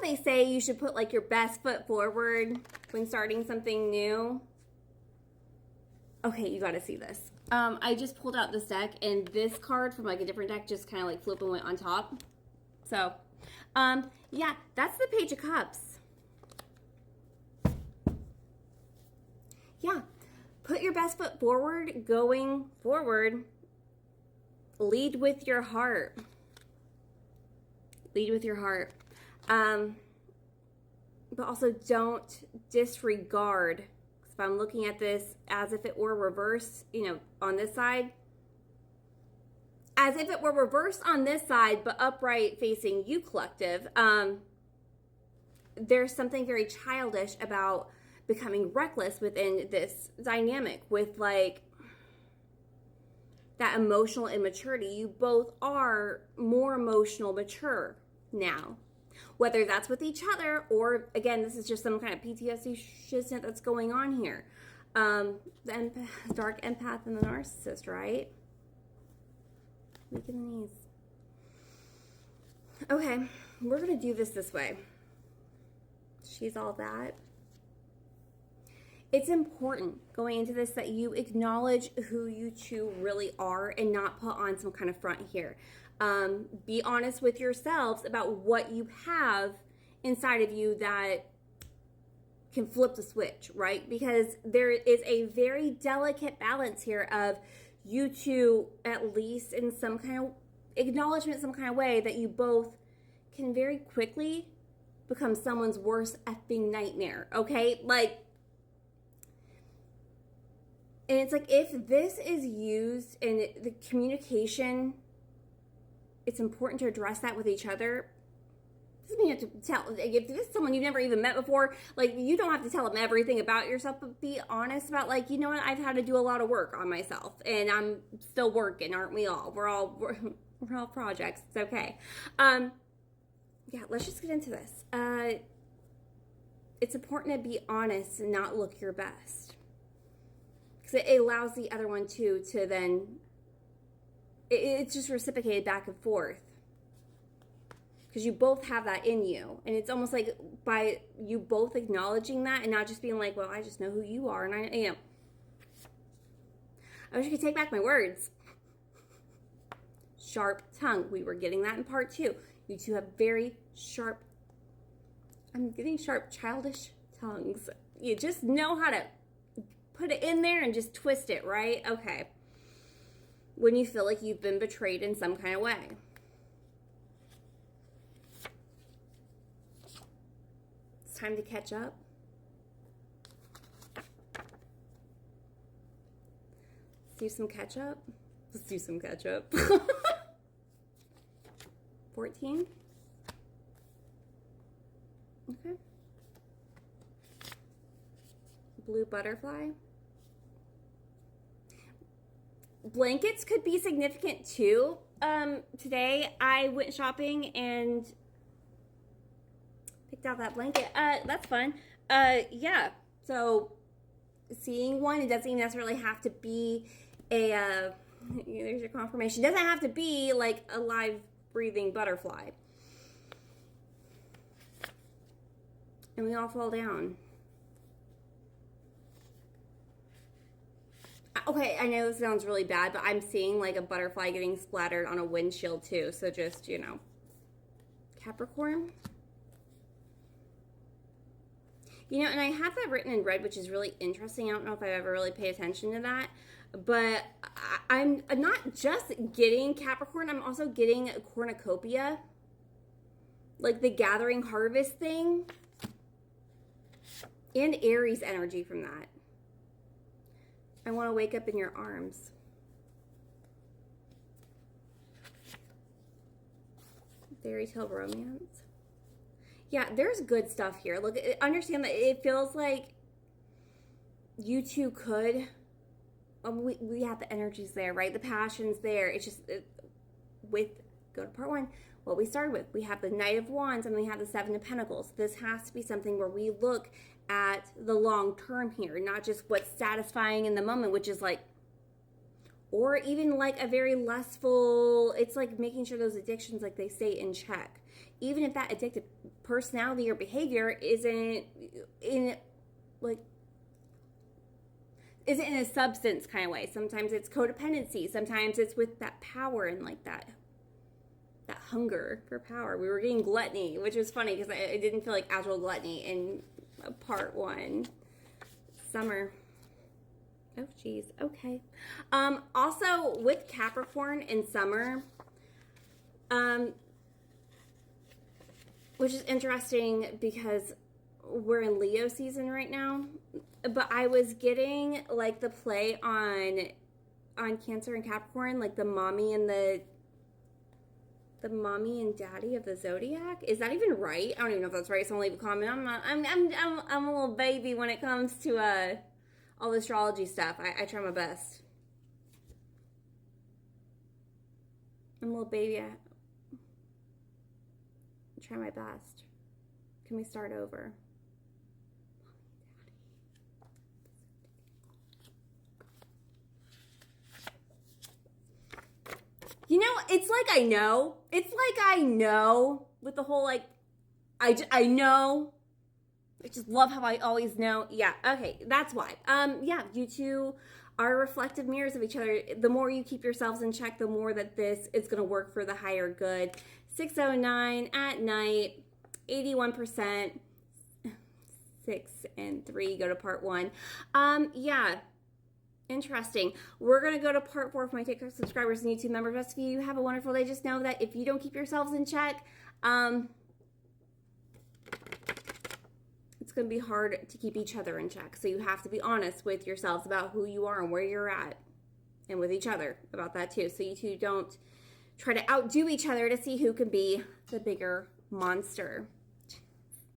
how they say you should put like your best foot forward when starting something new? Okay, you got to see this. I just pulled out this deck, and this card from like a different deck just kind of like flipped and went on top. So, yeah, that's the Page of Cups. Yeah, put your best foot forward, going forward. Lead with your heart. Lead with your heart. But also don't disregard. If I'm looking at this as if it were reversed, you know, on this side, as if it were reversed on this side, but upright facing you, collective, there's something very childish about becoming reckless within this dynamic with like that emotional immaturity. You both are more emotional mature now. Whether that's with each other or, again, this is just some kind of PTSD shit that's going on here. The dark empath and the narcissist, right? Weak in the knees. Okay, we're going to do this way. She's all that. It's important going into this that you acknowledge who you two really are and not put on some kind of front here. Be honest with yourselves about what you have inside of you that can flip the switch, right? Because there is a very delicate balance here of you two, at least in some kind of acknowledgement, some kind of way, that you both can very quickly become someone's worst effing nightmare, okay? Like, and it's like, if this is used in the communication, it's important to address that with each other. Doesn't mean you have to tell, if this is someone you've never even met before, like, you don't have to tell them everything about yourself, but be honest about, like, you know what, I've had to do a lot of work on myself, and I'm still working, aren't we all? We're all projects. It's okay. Yeah, let's just get into this. It's important to be honest and not look your best. Because it allows the other one to then, it's just reciprocated back and forth. Because you both have that in you. And it's almost like by you both acknowledging that and not just being like, well, I just know who you are. And I wish I could take back my words. Sharp tongue. We were getting that in part 2. You two have very sharp, I'm getting sharp, childish tongues. You just know how to put it in there and just twist it, right? Okay. When you feel like you've been betrayed in some kind of way. It's time to catch up. Let's do some catch up. Let's do some catch up. 14. Okay. Blue butterfly. Blankets could be significant too. Today I went shopping and picked out that blanket. That's fun. Yeah. So seeing one, it doesn't even necessarily have to be a, there's your confirmation. It doesn't have to be like a live breathing butterfly. And we all fall down. Okay, I know this sounds really bad, but I'm seeing like a butterfly getting splattered on a windshield too. So just, you know, Capricorn. You know, and I have that written in red, which is really interesting. I don't know if I've ever really paid attention to that. But I'm not just getting Capricorn, I'm also getting a cornucopia. Like the gathering harvest thing. And Aries energy from that. I want to wake up in your arms. Fairy tale romance. Yeah, there's good stuff here. Look, understand that it feels like you two could. We have the energies there, right? The passion's there. It's just go to part 1. What we started with, we have the Knight of Wands and we have the Seven of Pentacles. This has to be something where we look at the long term here, not just what's satisfying in the moment, which is like, or even like a very lustful, it's like making sure those addictions, like they stay in check. even if that addictive personality or behavior isn't in a substance kind of way. Sometimes it's codependency. Sometimes it's with that power and like that hunger for power. We were getting gluttony, which was funny because I didn't feel like actual gluttony in part 1. Summer. Oh, geez. Okay. Also, with Capricorn and summer, which is interesting because we're in Leo season right now, but I was getting like the play on Cancer and Capricorn, like the mommy and daddy of the zodiac. Is that even right? I don't even know if that's right. Someone leave a comment. I'm a little baby when it comes to all the astrology stuff. I try my best. I'm a little baby. I try my best. Can we start over? You know, it's like I know. It's like I know with the whole like, I know. I just love how I always know. Yeah, okay, that's why. Yeah, you two are reflective mirrors of each other. The more you keep yourselves in check, the more that this is going to work for the higher good. 6:09 at night, 81%. 6 and 3 go to part 1. Yeah. Interesting. We're going to go to part 4 for my TikTok subscribers and YouTube members. Rest of you have a wonderful day. Just know that if you don't keep yourselves in check, it's going to be hard to keep each other in check. So you have to be honest with yourselves about who you are and where you're at, and with each other about that too. So you two don't try to outdo each other to see who can be the bigger monster.